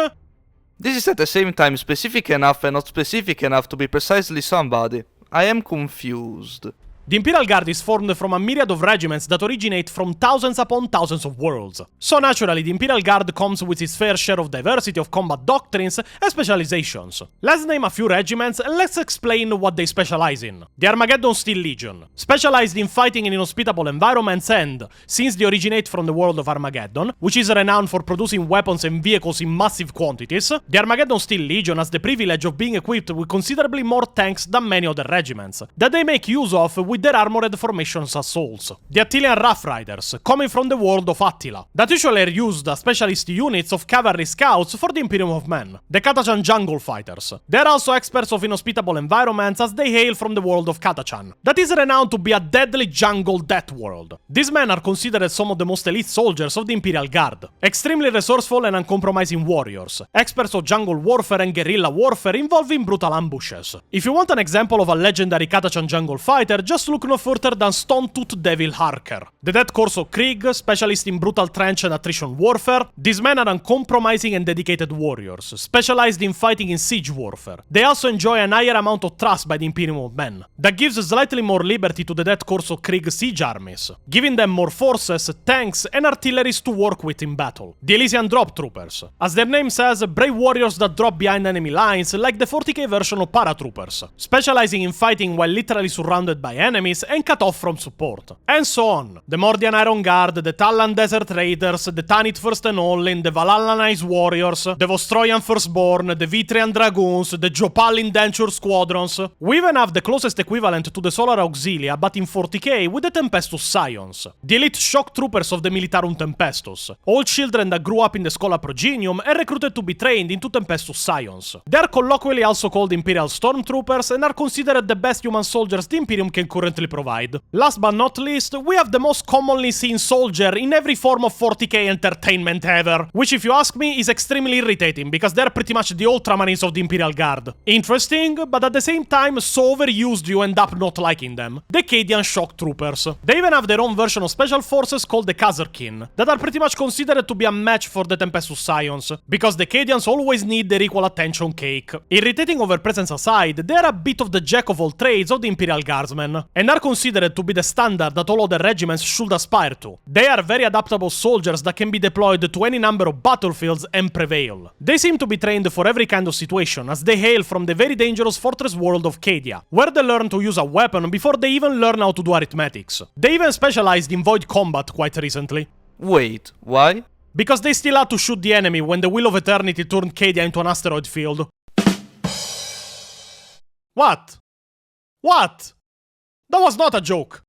This is at the same time specific enough and not specific enough to be precisely somebody. I am confused. The Imperial Guard is formed from a myriad of regiments that originate from thousands upon thousands of worlds. So naturally, the Imperial Guard comes with its fair share of diversity of combat doctrines and specializations. Let's name a few regiments and let's explain what they specialize in. The Armageddon Steel Legion, specialized in fighting in inhospitable environments and, since they originate from the world of Armageddon, which is renowned for producing weapons and vehicles in massive quantities, the Armageddon Steel Legion has the privilege of being equipped with considerably more tanks than many other regiments, that they make use of with their armored formations as souls. The Attilian Rough Riders, coming from the world of Attila, that usually are used as specialist units of cavalry scouts for the Imperium of Men. The Catachan Jungle Fighters. They are also experts of inhospitable environments as they hail from the world of Catachan, that is renowned to be a deadly jungle death world. These men are considered some of the most elite soldiers of the Imperial Guard. Extremely resourceful and uncompromising warriors, experts of jungle warfare and guerrilla warfare involving brutal ambushes. If you want an example of a legendary Catachan jungle fighter, just look no further than Stone-Tooth Devil Harker. The Dead Corso Krieg, specialist in brutal trench and attrition warfare. These men are uncompromising and dedicated warriors, specialized in fighting in siege warfare. They also enjoy an higher amount of trust by the Imperium of Men. That gives slightly more liberty to the Dead Corso Krieg siege armies, giving them more forces, tanks, and artilleries to work with in battle. The Elysian Drop Troopers. As their name says, brave warriors that drop behind enemy lines like the 40k version of Paratroopers, specializing in fighting while literally surrounded by enemies and cut off from support. And so on. The Mordian Iron Guard, the Tallan Desert Raiders, the Tanith First and Only, the Valhallan Ice Warriors, the Vostroyan Firstborn, the Vitrian Dragoons, the Jopal Indenture Squadrons. We even have the closest equivalent to the Solar Auxilia, but in 40k with the Tempestus Scions. The elite shock troopers of the Militarum Tempestus. All children that grew up in the Schola Progenium and recruited to be trained into Tempestus Scions. They are colloquially also called Imperial Stormtroopers and are considered the best human soldiers the Imperium can currently provide. Last but not least, we have the most commonly seen soldier in every form of 40k entertainment ever, which if you ask me is extremely irritating because they're pretty much the Ultramarines of the Imperial Guard. Interesting, but at the same time so overused you end up not liking them. The Cadian Shock Troopers. They even have their own version of special forces called the Kazarkin, that are pretty much considered to be a match for the Tempestus Scions, because the Cadians always need their equal attention cake. Irritating overpresence aside, they are a bit of the jack of all trades of the Imperial Guardsmen, and are considered to be the standard that all other regiments should aspire to. They are very adaptable soldiers that can be deployed to any number of battlefields and prevail. They seem to be trained for every kind of situation, as they hail from the very dangerous fortress world of Cadia, where they learn to use a weapon before they even learn how to do arithmetics. They even specialized in void combat quite recently. Wait, why? Because they still had to shoot the enemy when the Wheel of Eternity turned Cadia into an asteroid field. What? What? That was not a joke.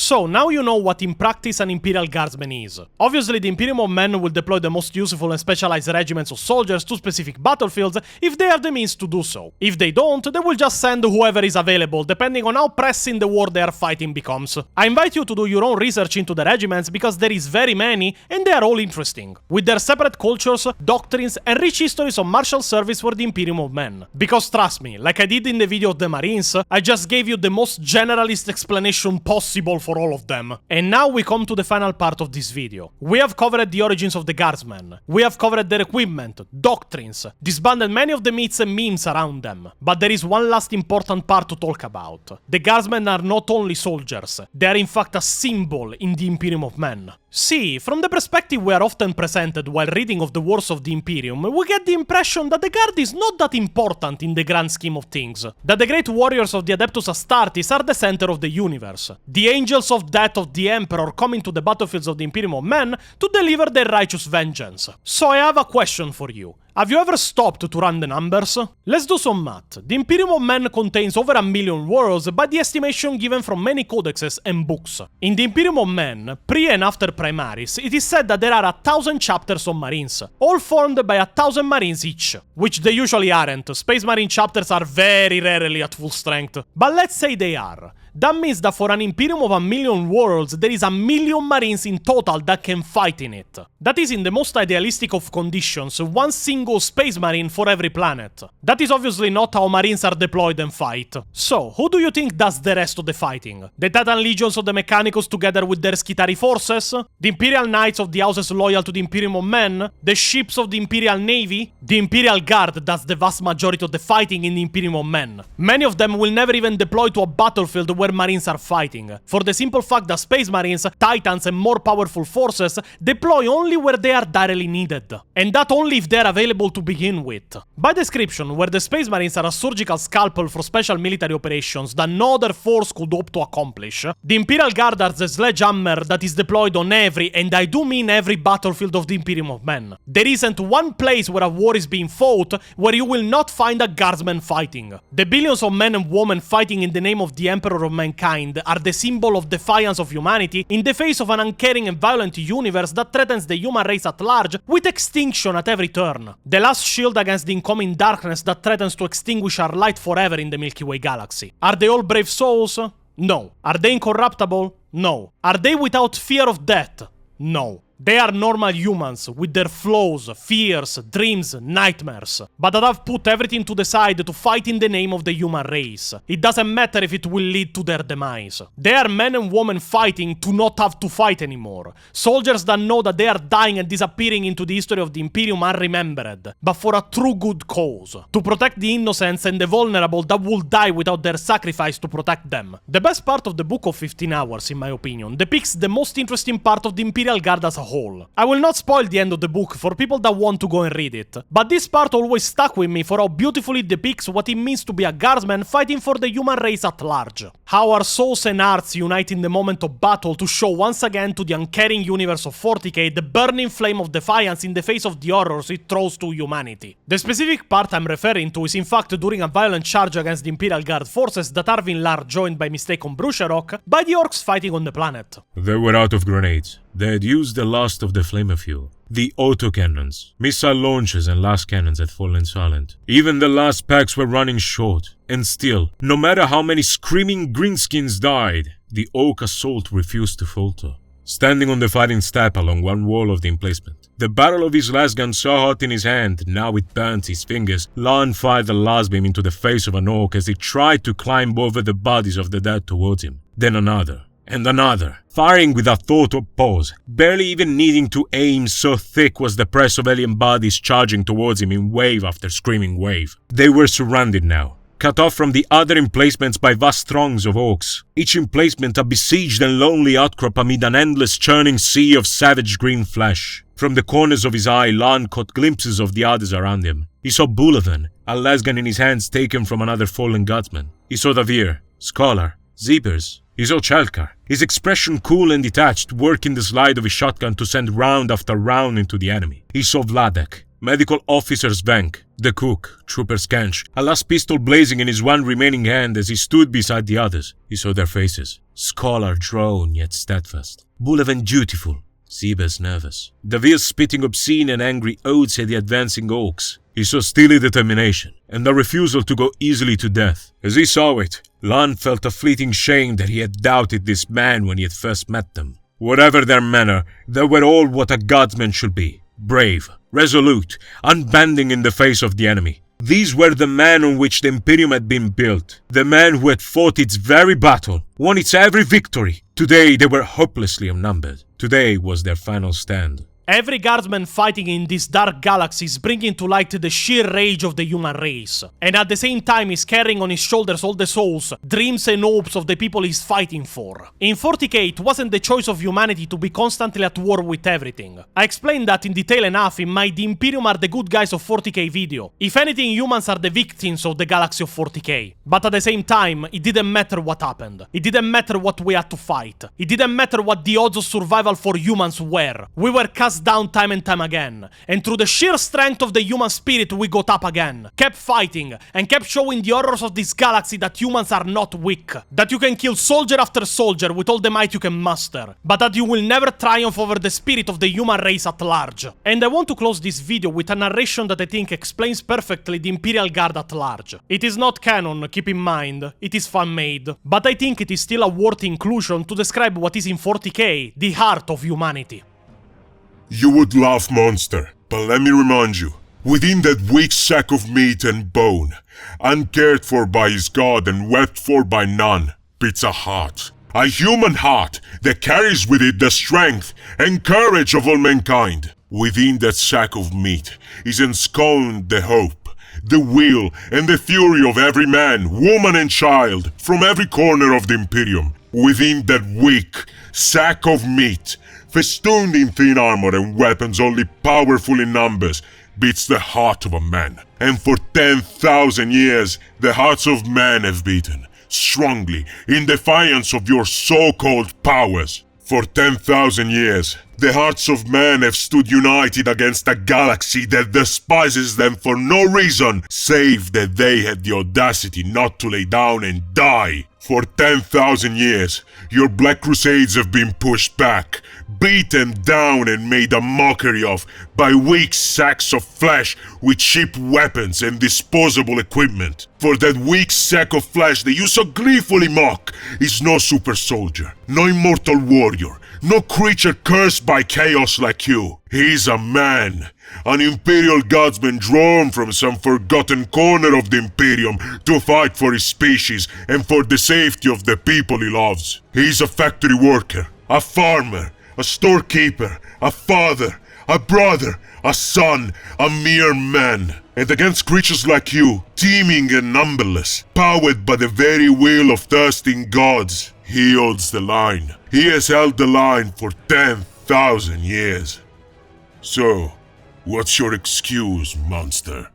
So, now you know what in practice an Imperial Guardsman is. Obviously, the Imperium of Men will deploy the most useful and specialized regiments of soldiers to specific battlefields if they have the means to do so. If they don't, they will just send whoever is available, depending on how pressing the war they are fighting becomes. I invite you to do your own research into the regiments because there is very many and they are all interesting, with their separate cultures, doctrines, and rich histories of martial service for the Imperium of Men. Because trust me, like I did in the video of the Marines, I just gave you the most generalist explanation possible for all of them. And now we come to the final part of this video. We have covered the origins of the Guardsmen, we have covered their equipment, doctrines, disbanded many of the myths and memes around them. But there is one last important part to talk about. The Guardsmen are not only soldiers, they are in fact a symbol in the Imperium of Men. See, from the perspective we are often presented while reading of the wars of the Imperium, we get the impression that the Guard is not that important in the grand scheme of things, that the great warriors of the Adeptus Astartes are the center of the universe, the angels of death of the Emperor coming to the battlefields of the Imperium of Men to deliver their righteous vengeance. So I have a question for you. Have you ever stopped to run the numbers? Let's do some math. The Imperium of Men contains over 1 million worlds by the estimation given from many codexes and books. In the Imperium of Men, pre and after Primaris, it is said that there are 1,000 chapters of Marines, all formed by 1,000 Marines each, which they usually aren't. Space Marine chapters are very rarely at full strength. But let's say they are. That means that for an Imperium of 1 million worlds, there is 1 million Marines in total that can fight in it. That is in the most idealistic of conditions, one single Space Marine for every planet. That is obviously not how Marines are deployed and fight. So, who do you think does the rest of the fighting? The Titan Legions of the Mechanicus together with their Skitari forces? The Imperial Knights of the houses loyal to the Imperium of Men? The ships of the Imperial Navy? The Imperial Guard does the vast majority of the fighting in the Imperium of Men. Many of them will never even deploy to a battlefield where Marines are fighting, for the simple fact that Space Marines, Titans and more powerful forces deploy only where they are directly needed, and that only if they are available to begin with. By description, where the Space Marines are a surgical scalpel for special military operations that no other force could hope to accomplish, the Imperial Guard are the sledgehammer that is deployed on every, and I do mean every, battlefield of the Imperium of Men. There isn't one place where a war is being fought where you will not find a guardsman fighting. The billions of men and women fighting in the name of the Emperor of Mankind are the symbol of defiance of humanity in the face of an uncaring and violent universe that threatens the human race at large with extinction at every turn. The last shield against the incoming darkness that threatens to extinguish our light forever in the Milky Way galaxy. Are they all brave souls? No. Are they incorruptible? No. Are they without fear of death? No. They are normal humans, with their flaws, fears, dreams, nightmares, but that have put everything to the side to fight in the name of the human race. It doesn't matter if it will lead to their demise. They are men and women fighting to not have to fight anymore. Soldiers that know that they are dying and disappearing into the history of the Imperium unremembered, but for a true good cause. To protect the innocents and the vulnerable that will die without their sacrifice to protect them. The best part of the Book of 15 Hours, in my opinion, depicts the most interesting part of the Imperial Guard as a whole. I will not spoil the end of the book for people that want to go and read it, but this part always stuck with me for how beautifully it depicts what it means to be a guardsman fighting for the human race at large. How our souls and hearts unite in the moment of battle to show once again to the uncaring universe of 40k the burning flame of defiance in the face of the horrors it throws to humanity. The specific part I'm referring to is in fact during a violent charge against the Imperial Guard forces that Arvin Lar joined by mistake on Brusharok by the orcs fighting on the planet. They were out of grenades. They had used the last of the flamer fuel. The autocannons, missile launchers and last cannons had fallen silent. Even the last packs were running short. And still, no matter how many screaming greenskins died, the oak assault refused to falter. Standing on the fighting step along one wall of the emplacement, the barrel of his last gun so hot in his hand, now it burnt his fingers, Lan fired the last beam into the face of an orc as he tried to climb over the bodies of the dead towards him. Then another. And another, firing without thought or pause, barely even needing to aim, so thick was the press of alien bodies charging towards him in wave after screaming wave. They were surrounded now, cut off from the other emplacements by vast throngs of orcs, each emplacement a besieged and lonely outcrop amid an endless churning sea of savage green flesh. From the corners of his eye, Lan caught glimpses of the others around him. He saw Bulavan, a lasgun in his hands taken from another fallen guardsman. He saw Davir, Scholar, Zeepers. He saw Chelkar, his expression cool and detached, working the slide of his shotgun to send round after round into the enemy. He saw Vladek, Medical Officer Svenk, the cook, Trooper Skanch, a last pistol blazing in his one remaining hand as he stood beside the others. He saw their faces. Scholar drawn yet steadfast. Bulevan dutiful. Seabes nervous. Davir spitting obscene and angry oaths at the advancing orcs. He saw steely determination, and a refusal to go easily to death. As he saw it, Lan felt a fleeting shame that he had doubted this man when he had first met them. Whatever their manner, they were all what a guardsman should be. Brave, resolute, unbending in the face of the enemy. These were the men on which the Imperium had been built. The men who had fought its very battle, won its every victory. Today they were hopelessly outnumbered. Today was their final stand. Every guardsman fighting in this dark galaxy is bringing to light the sheer rage of the human race. And at the same time is carrying on his shoulders all the souls, dreams and hopes of the people he's fighting for. In 40k, it wasn't the choice of humanity to be constantly at war with everything. I explained that in detail enough in my The Imperium are the good guys of 40k video. If anything, humans are the victims of the galaxy of 40k. But at the same time, it didn't matter what happened. It didn't matter what we had to fight. It didn't matter what the odds of survival for humans were. We were cast down time and time again, and through the sheer strength of the human spirit we got up again, kept fighting, and kept showing the horrors of this galaxy that humans are not weak, that you can kill soldier after soldier with all the might you can muster, but that you will never triumph over the spirit of the human race at large. And I want to close this video with a narration that I think explains perfectly the Imperial Guard at large. It is not canon, keep in mind, it is fan-made, but I think it is still a worthy inclusion to describe what is in 40k, the heart of humanity. You would laugh, monster, but let me remind you, within that weak sack of meat and bone, uncared for by his god and wept for by none, beats a heart. A human heart that carries with it the strength and courage of all mankind. Within that sack of meat is ensconced the hope, the will, and the fury of every man, woman, and child from every corner of the Imperium. Within that weak sack of meat, festooned in thin armor and weapons only powerful in numbers, beats the heart of a man. And for 10,000 years, the hearts of men have beaten, strongly, in defiance of your so-called powers. For 10,000 years, the hearts of men have stood united against a galaxy that despises them for no reason, save that they had the audacity not to lay down and die. For 10,000 years, your Black Crusades have been pushed back, beaten down and made a mockery of by weak sacks of flesh with cheap weapons and disposable equipment. For that weak sack of flesh that you so gleefully mock is no super soldier, no immortal warrior, no creature cursed by chaos like you. He is a man, an Imperial Guardsman drawn from some forgotten corner of the Imperium to fight for his species and for the safety of the people he loves. He is a factory worker, a farmer, a storekeeper, a father, a brother, a son, a mere man. And against creatures like you, teeming and numberless, powered by the very will of thirsting gods, he holds the line. He has held the line for 10,000 years. So, what's your excuse, monster?